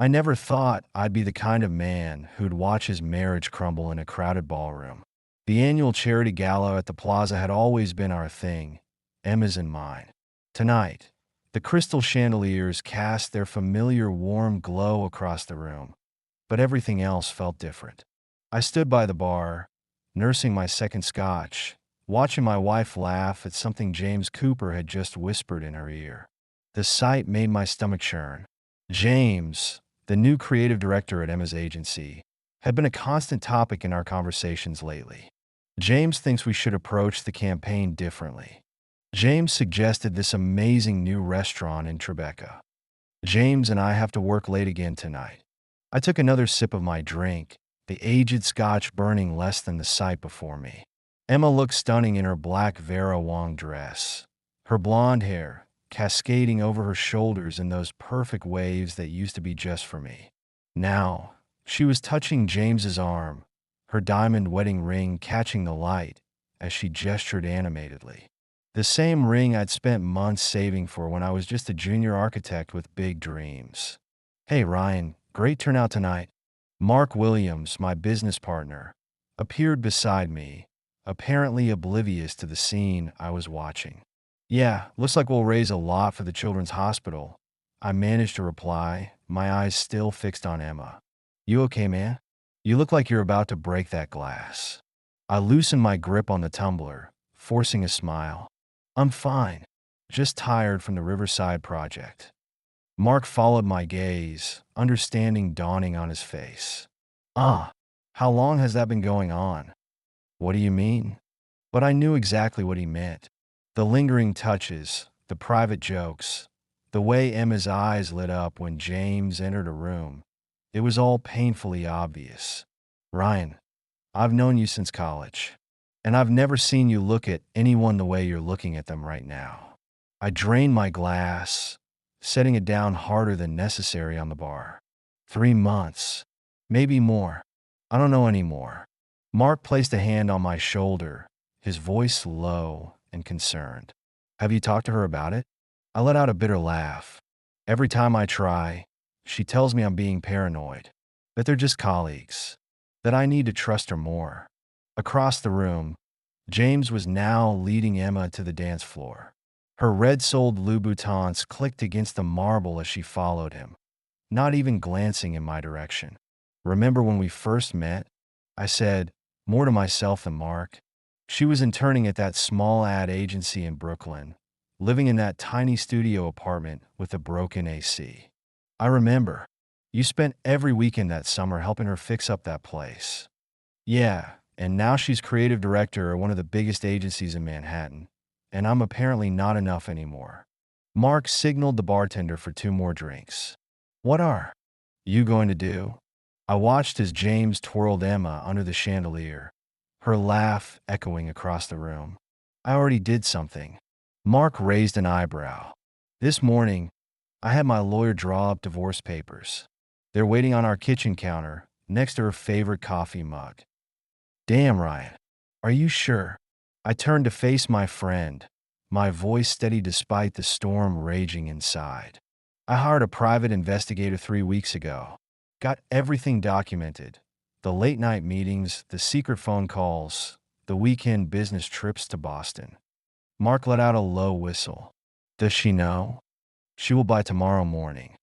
I never thought I'd be the kind of man who'd watch his marriage crumble in a crowded ballroom. The annual charity gala at the plaza had always been our thing, Emma's and mine. Tonight, the crystal chandeliers cast their familiar warm glow across the room, but everything else felt different. I stood by the bar, nursing my second scotch, watching my wife laugh at something James Cooper had just whispered in her ear. The sight made my stomach churn. James, the new creative director at Emma's agency, had been a constant topic in our conversations lately. James thinks we should approach the campaign differently. James suggested this amazing new restaurant in Tribeca. James and I have to work late again tonight. I took another sip of my drink, the aged scotch burning less than the sight before me. Emma looked stunning in her black Vera Wang dress, her blonde hair cascading over her shoulders in those perfect waves that used to be just for me. Now, she was touching James's arm, her diamond wedding ring catching the light as she gestured animatedly. The same ring I'd spent months saving for when I was just a junior architect with big dreams. "Hey, Ryan, great turnout tonight." Mark Williams, my business partner, appeared beside me, apparently oblivious to the scene I was watching. "Yeah, looks like we'll raise a lot for the children's hospital," I managed to reply, my eyes still fixed on Emma. "You okay, man? You look like you're about to break that glass." I loosened my grip on the tumbler, forcing a smile. "I'm fine, just tired from the Riverside project." Mark followed my gaze, understanding dawning on his face. How long has that been going on?" "What do you mean?" But I knew exactly what he meant. The lingering touches, the private jokes, the way Emma's eyes lit up when James entered a room. It was all painfully obvious. "Ryan, I've known you since college, and I've never seen you look at anyone the way you're looking at them right now." I drained my glass, setting it down harder than necessary on the bar. 3 months. Maybe more. I don't know anymore. Mark placed a hand on my shoulder, his voice low and concerned. "Have you talked to her about it?" I let out a bitter laugh. Every time I try, she tells me I'm being paranoid, that they're just colleagues, that I need to trust her more. Across the room, James was now leading Emma to the dance floor. Her red-soled Louboutins clicked against the marble as she followed him, not even glancing in my direction. "Remember when we first met?" I said, more to myself than Mark. She was interning at that small ad agency in Brooklyn, living in that tiny studio apartment with a broken AC. "I remember. You spent every weekend that summer helping her fix up that place." "Yeah, and now she's creative director at one of the biggest agencies in Manhattan, and I'm apparently not enough anymore." Mark signaled the bartender for 2 more drinks. "What are you going to do?" I watched as James twirled Emma under the chandelier, her laugh echoing across the room. "I already did something." Mark raised an eyebrow. "This morning, I had my lawyer draw up divorce papers. They're waiting on our kitchen counter, next to her favorite coffee mug." "Damn, Ryan. Are you sure?" I turned to face my friend, my voice steady despite the storm raging inside. "I hired a private investigator 3 weeks ago. Got everything documented. The late-night meetings, the secret phone calls, the weekend business trips to Boston." Mark let out a low whistle. "Does she know?" "She will by tomorrow morning."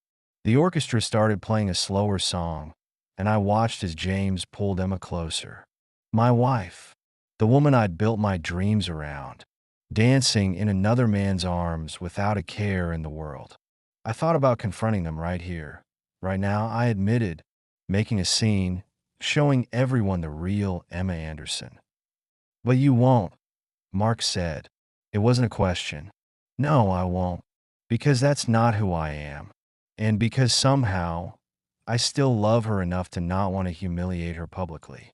The orchestra started playing a slower song, and I watched as James pulled Emma closer. My wife, the woman I'd built my dreams around, dancing in another man's arms without a care in the world. I thought about confronting them right here, right now, I admitted, making a scene, showing everyone the real Emma Anderson. "But you won't," Mark said. It wasn't a question. "No, I won't. Because that's not who I am. And because somehow, I still love her enough to not want to humiliate her publicly."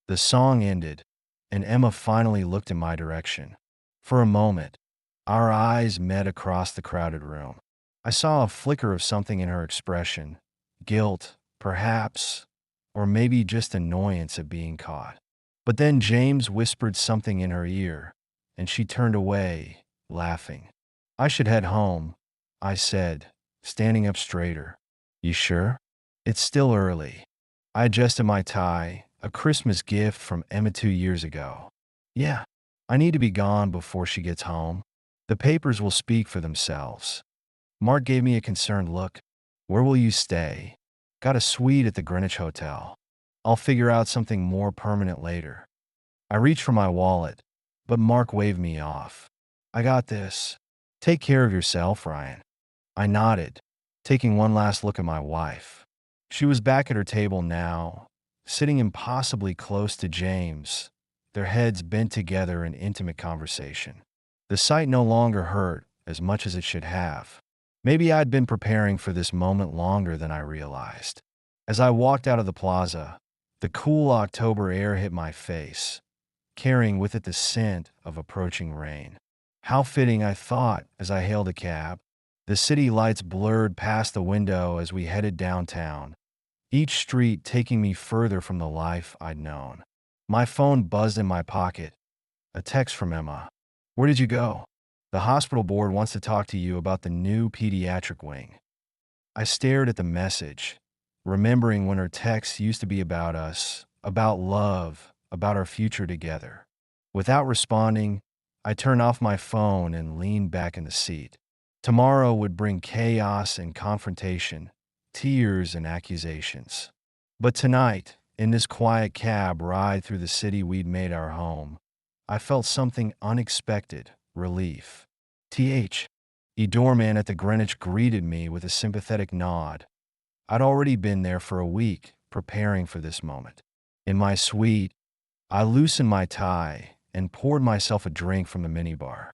The song ended, and Emma finally looked in my direction. For a moment, our eyes met across the crowded room. I saw a flicker of something in her expression, guilt, perhaps, or maybe just annoyance at being caught. But then James whispered something in her ear, and she turned away, laughing. "I should head home," I said, standing up straighter. "You sure?" It's still early. I adjusted my tie, a Christmas gift from Emma 2 years ago. Yeah, I need to be gone before she gets home. The papers will speak for themselves. Mark gave me a concerned look. Where will you stay? Got a suite at the Greenwich Hotel. I'll figure out something more permanent later. I reached for my wallet, but Mark waved me off. I got this. Take care of yourself, Ryan. I nodded, taking one last look at my wife. She was back at her table now, sitting impossibly close to James, their heads bent together in intimate conversation. The sight no longer hurt as much as it should have. Maybe I'd been preparing for this moment longer than I realized. As I walked out of the plaza, the cool October air hit my face, carrying with it the scent of approaching rain. How fitting, I thought, as I hailed a cab. The city lights blurred past the window as we headed downtown, each street taking me further from the life I'd known. My phone buzzed in my pocket. A text from Emma. Where did you go? The hospital board wants to talk to you about the new pediatric wing. I stared at the message, remembering when her texts used to be about us, about love, about our future together. Without responding, I turned off my phone and leaned back in the seat. Tomorrow would bring chaos and confrontation, tears and accusations. But tonight, in this quiet cab ride through the city we'd made our home, I felt something unexpected, relief. A doorman at the Greenwich greeted me with a sympathetic nod. I'd already been there for a week, preparing for this moment. In my suite, I loosened my tie and poured myself a drink from the minibar.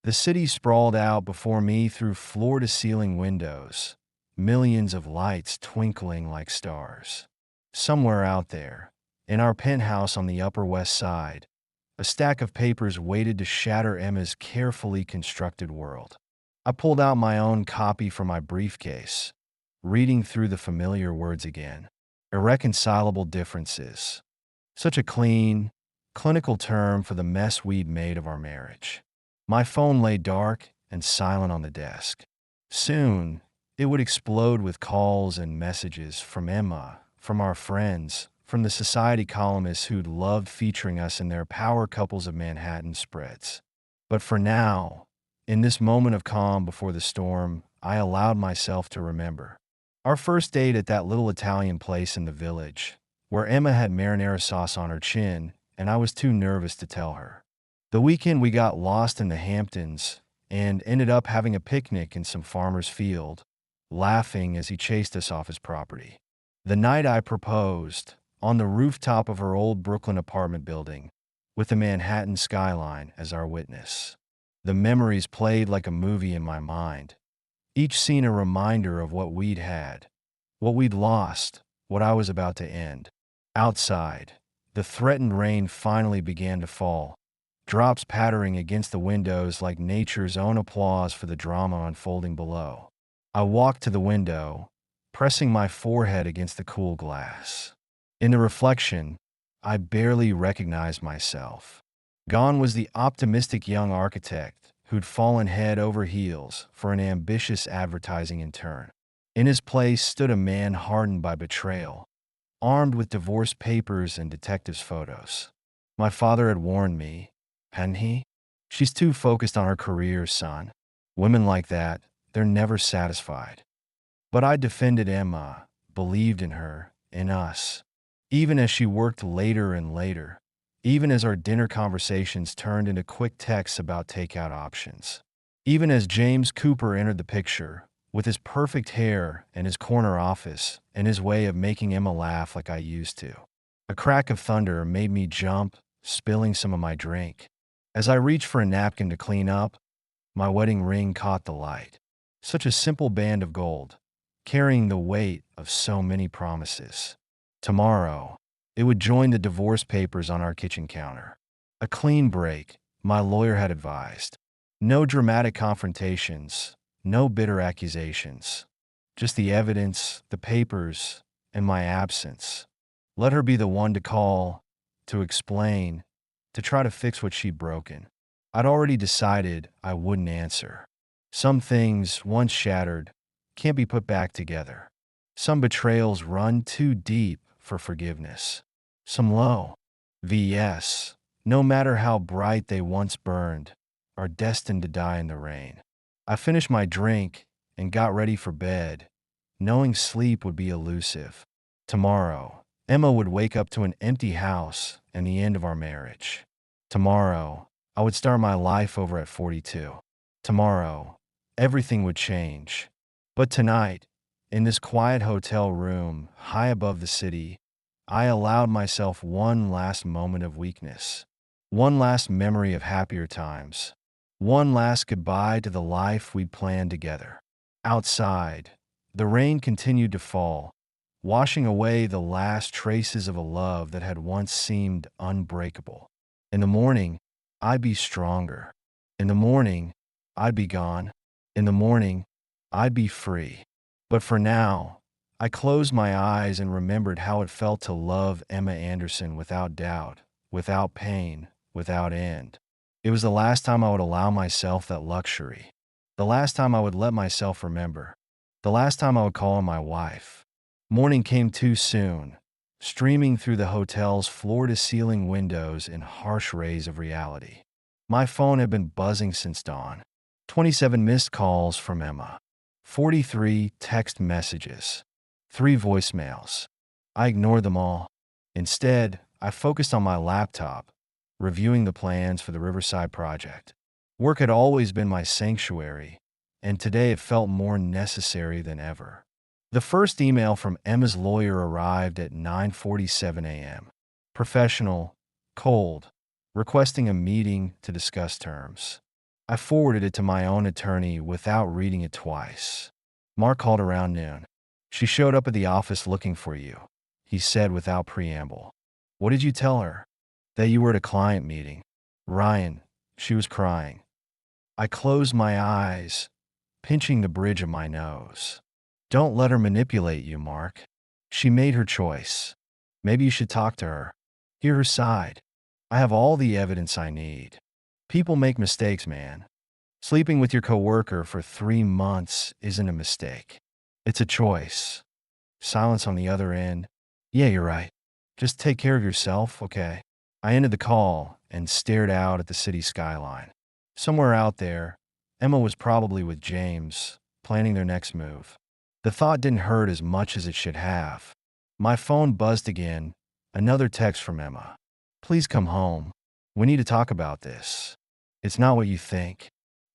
The city sprawled out before me through floor-to-ceiling windows, millions of lights twinkling like stars. Somewhere out there, in our penthouse on the Upper West Side, a stack of papers waited to shatter Emma's carefully constructed world. I pulled out my own copy from my briefcase, reading through the familiar words again. Irreconcilable differences. Such a clean, clinical term for the mess we'd made of our marriage. My phone lay dark and silent on the desk. Soon, it would explode with calls and messages from Emma, from our friends, from the society columnists who'd loved featuring us in their Power Couples of Manhattan spreads. But for now, in this moment of calm before the storm, I allowed myself to remember. Our first date at that little Italian place in the village, where Emma had marinara sauce on her chin, and I was too nervous to tell her. The weekend we got lost in the Hamptons and ended up having a picnic in some farmer's field, laughing as he chased us off his property. The night I proposed, on the rooftop of her old Brooklyn apartment building, with the Manhattan skyline as our witness. The memories played like a movie in my mind, each scene a reminder of what we'd had, what we'd lost, what I was about to end. Outside, the threatened rain finally began to fall, drops pattering against the windows like nature's own applause for the drama unfolding below. I walked to the window, pressing my forehead against the cool glass. In the reflection, I barely recognized myself. Gone was the optimistic young architect who'd fallen head over heels for an ambitious advertising intern. In his place stood a man hardened by betrayal, armed with divorce papers and detectives' photos. My father had warned me, hadn't he? She's too focused on her career, son. Women like that, they're never satisfied. But I defended Emma, believed in her, in us. Even as she worked later and later, even as our dinner conversations turned into quick texts about takeout options. Even as James Cooper entered the picture, with his perfect hair and his corner office and his way of making Emma laugh like I used to. A crack of thunder made me jump, spilling some of my drink. As I reached for a napkin to clean up, my wedding ring caught the light. Such a simple band of gold, carrying the weight of so many promises. Tomorrow, it would join the divorce papers on our kitchen counter. A clean break, my lawyer had advised. No dramatic confrontations, no bitter accusations. Just the evidence, the papers, and my absence. Let her be the one to call, to explain, to try to fix what she'd broken. I'd already decided I wouldn't answer. Some things, once shattered, can't be put back together. Some betrayals run too deep for forgiveness. Some low. VS, no matter how bright they once burned, are destined to die in the rain. I finished my drink and got ready for bed, knowing sleep would be elusive. Tomorrow, Emma would wake up to an empty house and the end of our marriage. Tomorrow, I would start my life over at 42. Tomorrow, everything would change. But tonight, in this quiet hotel room high above the city, I allowed myself one last moment of weakness, one last memory of happier times, one last goodbye to the life we'd planned together. Outside, the rain continued to fall, washing away the last traces of a love that had once seemed unbreakable. In the morning, I'd be stronger. In the morning, I'd be gone. In the morning, I'd be free. But for now, I closed my eyes and remembered how it felt to love Emma Anderson without doubt, without pain, without end. It was the last time I would allow myself that luxury. The last time I would let myself remember. The last time I would call on my wife. Morning came too soon, streaming through the hotel's floor-to-ceiling windows in harsh rays of reality. My phone had been buzzing since dawn. 27 missed calls from Emma. 43 text messages. 3 voicemails. I ignored them all. Instead, I focused on my laptop, reviewing the plans for the Riverside project. Work had always been my sanctuary, and today it felt more necessary than ever. The first email from Emma's lawyer arrived at 9:47 a.m. Professional, cold, requesting a meeting to discuss terms. I forwarded it to my own attorney without reading it twice. Mark called around noon. She showed up at the office looking for you, he said without preamble. What did you tell her? That you were at a client meeting. Ryan, she was crying. I closed my eyes, pinching the bridge of my nose. Don't let her manipulate you, Mark. She made her choice. Maybe you should talk to her. Hear her side. I have all the evidence I need. People make mistakes, man. Sleeping with your coworker for 3 months isn't a mistake. It's a choice. Silence on the other end. Yeah, you're right. Just take care of yourself, okay? I ended the call and stared out at the city skyline. Somewhere out there, Emma was probably with James, planning their next move. The thought didn't hurt as much as it should have. My phone buzzed again, another text from Emma. Please come home. We need to talk about this. It's not what you think.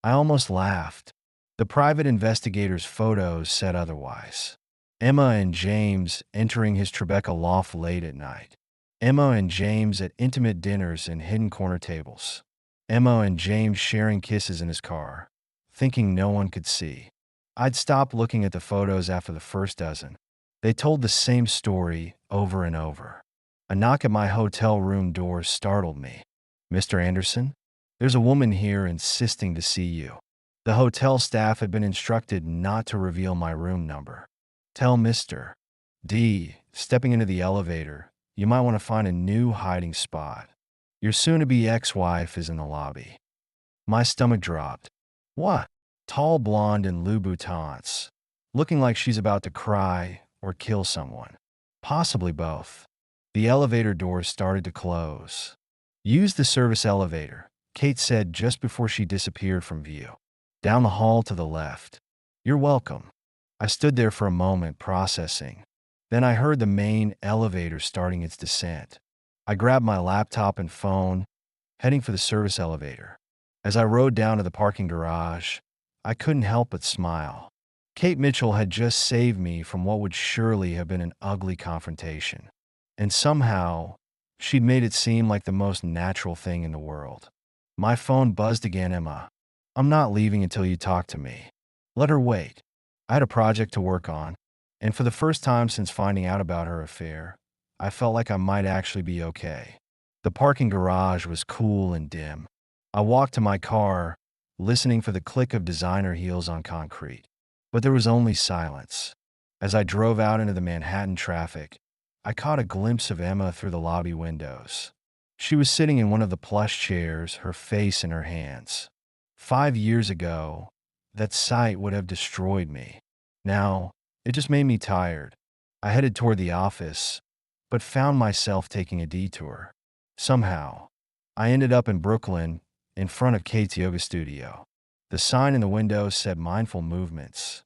I almost laughed. The private investigator's photos said otherwise. Emma and James entering his Tribeca loft late at night. Emma and James at intimate dinners and hidden corner tables. Emma and James sharing kisses in his car, thinking no one could see. I'd stopped looking at the photos after the first dozen. They told the same story over and over. A knock at my hotel room door startled me. Mr. Anderson? There's a woman here insisting to see you. The hotel staff had been instructed not to reveal my room number. Tell Mr. D, stepping into the elevator, you might want to find a new hiding spot. Your soon-to-be ex-wife is in the lobby. My stomach dropped. What? Tall blonde in Louboutins, looking like she's about to cry or kill someone. Possibly both. The elevator doors started to close. Use the service elevator, Kate said just before she disappeared from view. Down the hall to the left. You're welcome. I stood there for a moment, processing. Then I heard the main elevator starting its descent. I grabbed my laptop and phone, heading for the service elevator. As I rode down to the parking garage, I couldn't help but smile. Kate Mitchell had just saved me from what would surely have been an ugly confrontation. And somehow, she'd made it seem like the most natural thing in the world. My phone buzzed again. Emma, I'm not leaving until you talk to me. Let her wait. I had a project to work on, and for the first time since finding out about her affair, I felt like I might actually be okay. The parking garage was cool and dim. I walked to my car, listening for the click of designer heels on concrete. But there was only silence. As I drove out into the Manhattan traffic, I caught a glimpse of Emma through the lobby windows. She was sitting in one of the plush chairs, her face in her hands. 5 years ago, that sight would have destroyed me. Now, It just made me tired. I headed toward the office, but found myself taking a detour. Somehow, I ended up in Brooklyn, in front of Kate's yoga studio. The sign in the window said mindful movements.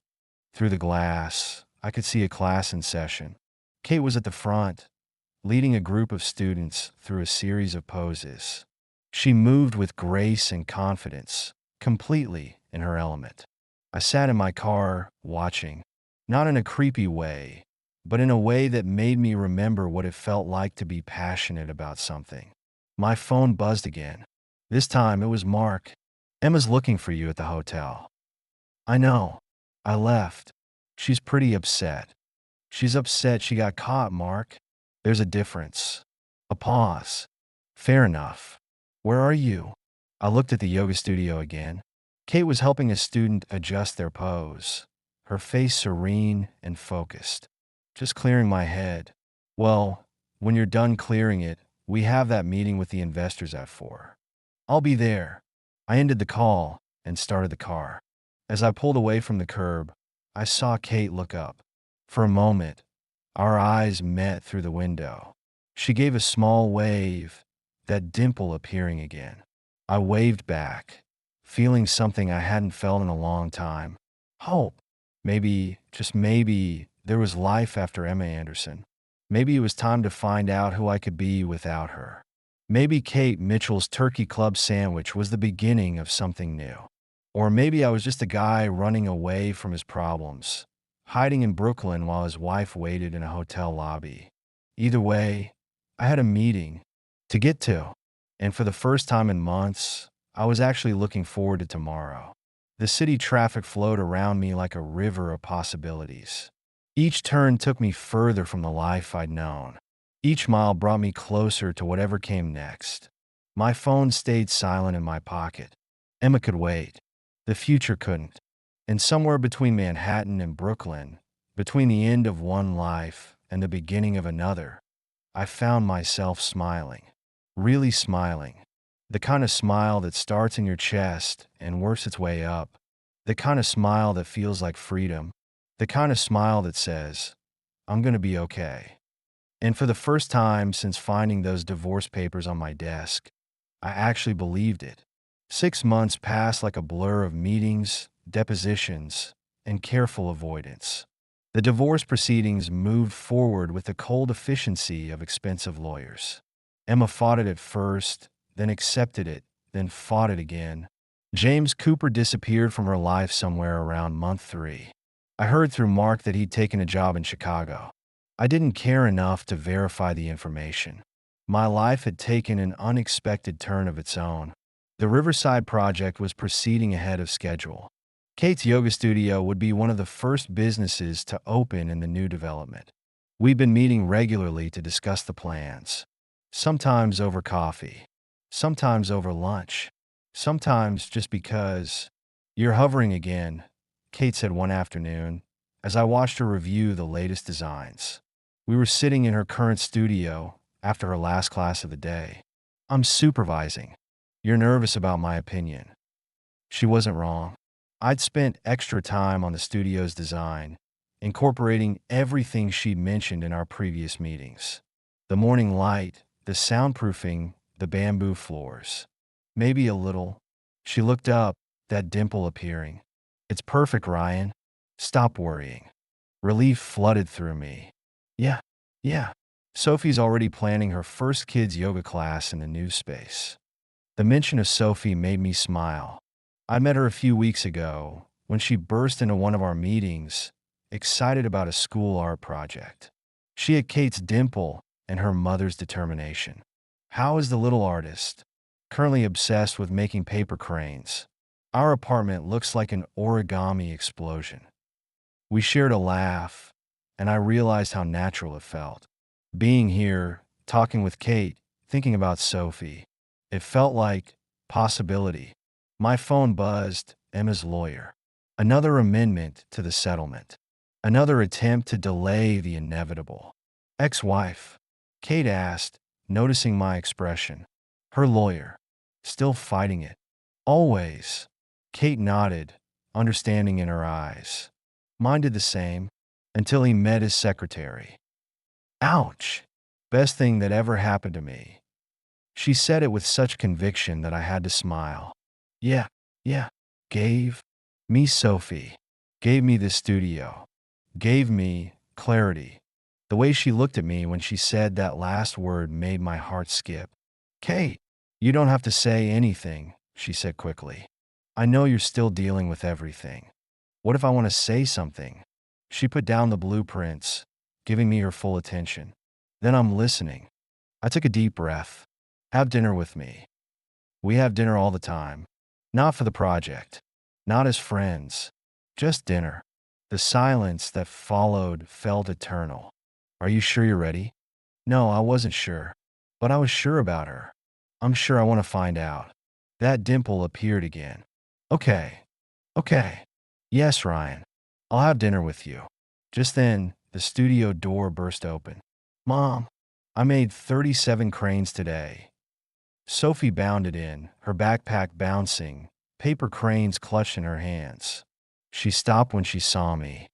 Through the glass, I could see a class in session. Kate was at the front, leading a group of students through a series of poses. She moved with grace and confidence, completely in her element. I sat in my car, watching, not in a creepy way, but in a way that made me remember what it felt like to be passionate about something. My phone buzzed again. This time it was Mark. Emma's looking for you at the hotel. I know. I left. She's pretty upset. She's upset she got caught, Mark. There's a difference. A pause. Fair enough. Where are you? I looked at the yoga studio again. Kate was helping a student adjust their pose, her face serene and focused. Just clearing my head. Well, when you're done clearing it, we have that meeting with the investors at 4. I'll be there. I ended the call and started the car. As I pulled away from the curb, I saw Kate look up. For a moment, our eyes met through the window. She gave a small wave, that dimple appearing again. I waved back, feeling something I hadn't felt in a long time. Hope. Maybe, just maybe, there was life after Emma Anderson. Maybe it was time to find out who I could be without her. Maybe Kate Mitchell's Turkey Club sandwich was the beginning of something new. Or maybe I was just a guy running away from his problems, hiding in Brooklyn while his wife waited in a hotel lobby. Either way, I had a meeting to get to, and for the first time in months, I was actually looking forward to tomorrow. The city traffic flowed around me like a river of possibilities. Each turn took me further from the life I'd known. Each mile brought me closer to whatever came next. My phone stayed silent in my pocket. Emma could wait. The future couldn't. And somewhere between Manhattan and Brooklyn, between the end of one life and the beginning of another, I found myself smiling. Really smiling. The kind of smile that starts in your chest and works its way up. The kind of smile that feels like freedom. The kind of smile that says, I'm going to be okay. And for the first time since finding those divorce papers on my desk, I actually believed it. 6 months passed like a blur of meetings, depositions, and careful avoidance. The divorce proceedings moved forward with the cold efficiency of expensive lawyers. Emma fought it at first, then accepted it, then fought it again. James Cooper disappeared from her life somewhere around month 3. I heard through Mark that he'd taken a job in Chicago. I didn't care enough to verify the information. My life had taken an unexpected turn of its own. The Riverside project was proceeding ahead of schedule. Kate's yoga studio would be one of the first businesses to open in the new development. We'd been meeting regularly to discuss the plans. Sometimes over coffee. Sometimes over lunch. Sometimes just because. You're hovering again, Kate said one afternoon, as I watched her review the latest designs. We were sitting in her current studio after her last class of the day. I'm supervising. You're nervous about my opinion. She wasn't wrong. I'd spent extra time on the studio's design, incorporating everything she'd mentioned in our previous meetings. The morning light, the soundproofing, the bamboo floors. Maybe a little. She looked up, that dimple appearing. It's perfect, Ryan. Stop worrying. Relief flooded through me. Yeah. Sophie's already planning her first kids' yoga class in the new space. The mention of Sophie made me smile. I met her a few weeks ago when she burst into one of our meetings, excited about a school art project. She had Kate's dimple and her mother's determination. How is the little artist? Currently obsessed with making paper cranes. Our apartment looks like an origami explosion. We shared a laugh, and I realized how natural it felt. Being here, talking with Kate, thinking about Sophie, it felt like possibility. My phone buzzed, Emma's lawyer. Another amendment to the settlement. Another attempt to delay the inevitable. Ex-wife, Kate asked, noticing my expression. Her lawyer. Still fighting it. Always. Kate nodded, understanding in her eyes. Mine did the same. until he met his secretary. Ouch! Best thing that ever happened to me. She said it with such conviction that I had to smile. Yeah, yeah, gave me Sophie, gave me this studio, gave me clarity. The way she looked at me when she said that last word made my heart skip. Kate, you don't have to say anything, she said quickly. I know you're still dealing with everything. What if I want to say something? She put down the blueprints, giving me her full attention. Then I'm listening. I took a deep breath. Have dinner with me. We have dinner all the time. Not for the project. Not as friends. Just dinner. The silence that followed felt eternal. Are you sure you're ready? No, I wasn't sure. But I was sure about her. I'm sure I want to find out. That dimple appeared again. Okay. Okay. Yes, Ryan. I'll have dinner with you. Just then, the studio door burst open. Mom, I made 37 cranes today. Sophie bounded in, her backpack bouncing, paper cranes clutched in her hands. She stopped when she saw me.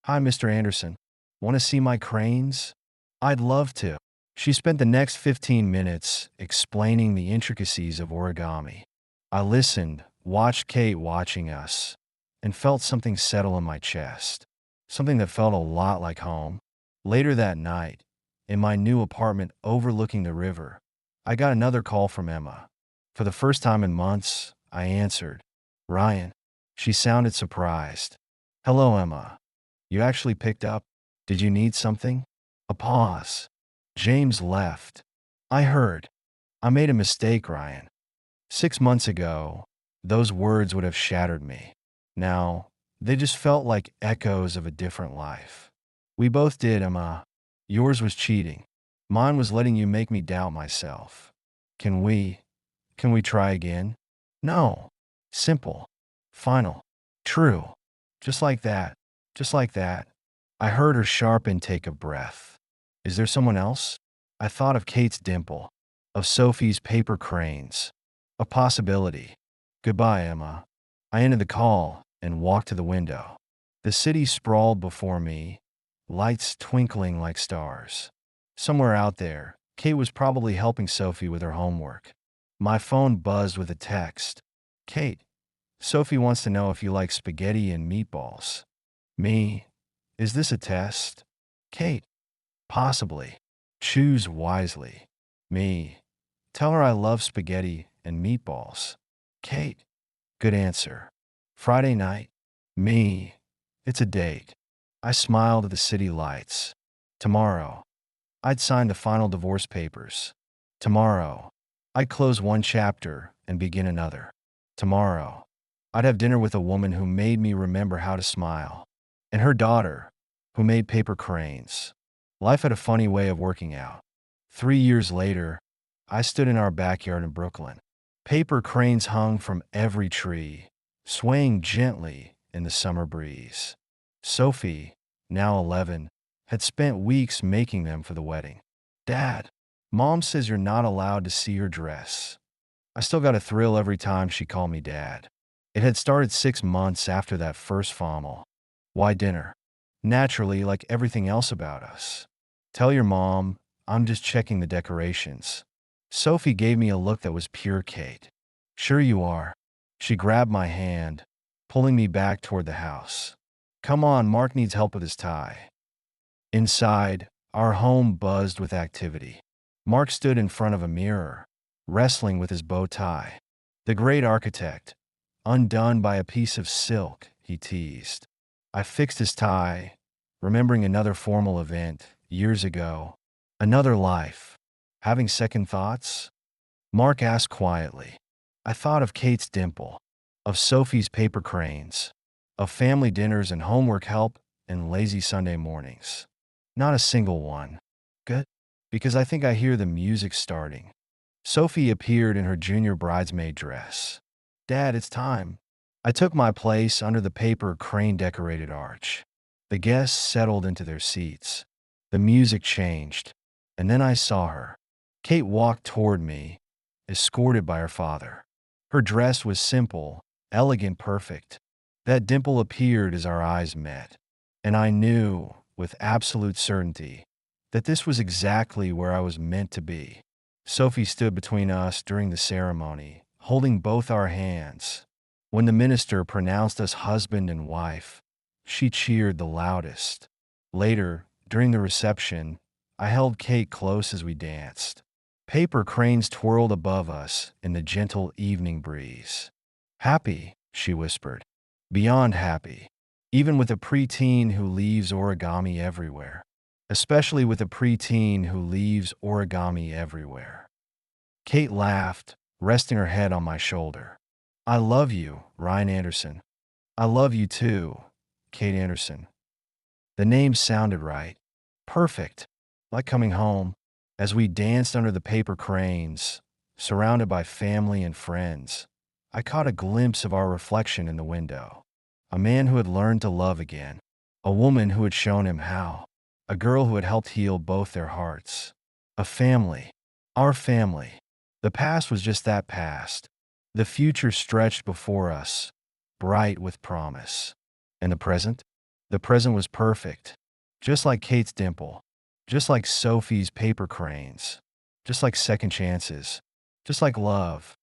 Hi, Mr. Anderson. Want to see my cranes? I'd love to. She spent the next 15 minutes explaining the intricacies of origami. I listened, watched Kate watching us, and felt something settle in my chest. Something that felt a lot like home. Later that night, in my new apartment overlooking the river, I got another call from Emma. For the first time in months, I answered. Ryan. She sounded surprised. Hello, Emma. You actually picked up? Did you need something? A pause. James left. I heard. I made a mistake, Ryan. 6 months ago, those words would have shattered me. Now, they just felt like echoes of a different life. We both did, Emma. Yours was cheating. Mine was letting you make me doubt myself. Can we try again? No. Simple. Final. True. Just like that. Just like that. I heard her sharp intake of breath. Is there someone else? I thought of Kate's dimple, of Sophie's paper cranes. A possibility. Goodbye, Emma. I ended the call and walked to the window. The city sprawled before me, lights twinkling like stars. Somewhere out there, Kate was probably helping Sophie with her homework. My phone buzzed with a text. Kate, Sophie wants to know if you like spaghetti and meatballs. Me? Is this a test? Kate, possibly. Choose wisely. Me. Tell her I love spaghetti and meatballs. Kate. Good answer. Friday night. Me. It's a date. I smiled at the city lights. Tomorrow. I'd sign the final divorce papers. Tomorrow. I'd close one chapter and begin another. Tomorrow. I'd have dinner with a woman who made me remember how to smile. And her daughter, who made paper cranes. Life had a funny way of working out. 3 years later, I stood in our backyard in Brooklyn. Paper cranes hung from every tree, swaying gently in the summer breeze. Sophie, now 11, had spent weeks making them for the wedding. Dad, Mom says you're not allowed to see her dress. I still got a thrill every time she called me Dad. It had started 6 months after that first fommal. Why dinner? Naturally, like everything else about us. Tell your mom, I'm just checking the decorations. Sophie gave me a look that was pure Kate. Sure you are. She grabbed my hand, pulling me back toward the house. Come on, Mark needs help with his tie. Inside, our home buzzed with activity. Mark stood in front of a mirror, wrestling with his bow tie. The great architect, undone by a piece of silk, he teased. I fixed his tie, remembering another formal event years ago. Another life. Having second thoughts? Mark asked quietly. I thought of Kate's dimple, of Sophie's paper cranes, of family dinners and homework help and lazy Sunday mornings. Not a single one. Good? Because I think I hear the music starting. Sophie appeared in her junior bridesmaid dress. Dad, it's time. I took my place under the paper crane-decorated arch. The guests settled into their seats. The music changed, and then I saw her. Kate walked toward me, escorted by her father. Her dress was simple, elegant, perfect. That dimple appeared as our eyes met, and I knew with absolute certainty that this was exactly where I was meant to be. Sophie stood between us during the ceremony, holding both our hands. When the minister pronounced us husband and wife, she cheered the loudest. Later, during the reception, I held Kate close as we danced. Paper cranes twirled above us in the gentle evening breeze. Happy, she whispered. Beyond happy. Even with a preteen who leaves origami everywhere. Especially with a preteen who leaves origami everywhere. Kate laughed, resting her head on my shoulder. I love you, Ryan Anderson. I love you too, Kate Anderson. The name sounded right. Perfect. Like coming home. As we danced under the paper cranes, surrounded by family and friends, I caught a glimpse of our reflection in the window. A man who had learned to love again. A woman who had shown him how. A girl who had helped heal both their hearts. A family. Our family. The past was just that past. The future stretched before us, bright with promise. And the present? The present was perfect. Just like Kate's dimple. Just like Sophie's paper cranes. Just like second chances. Just like love.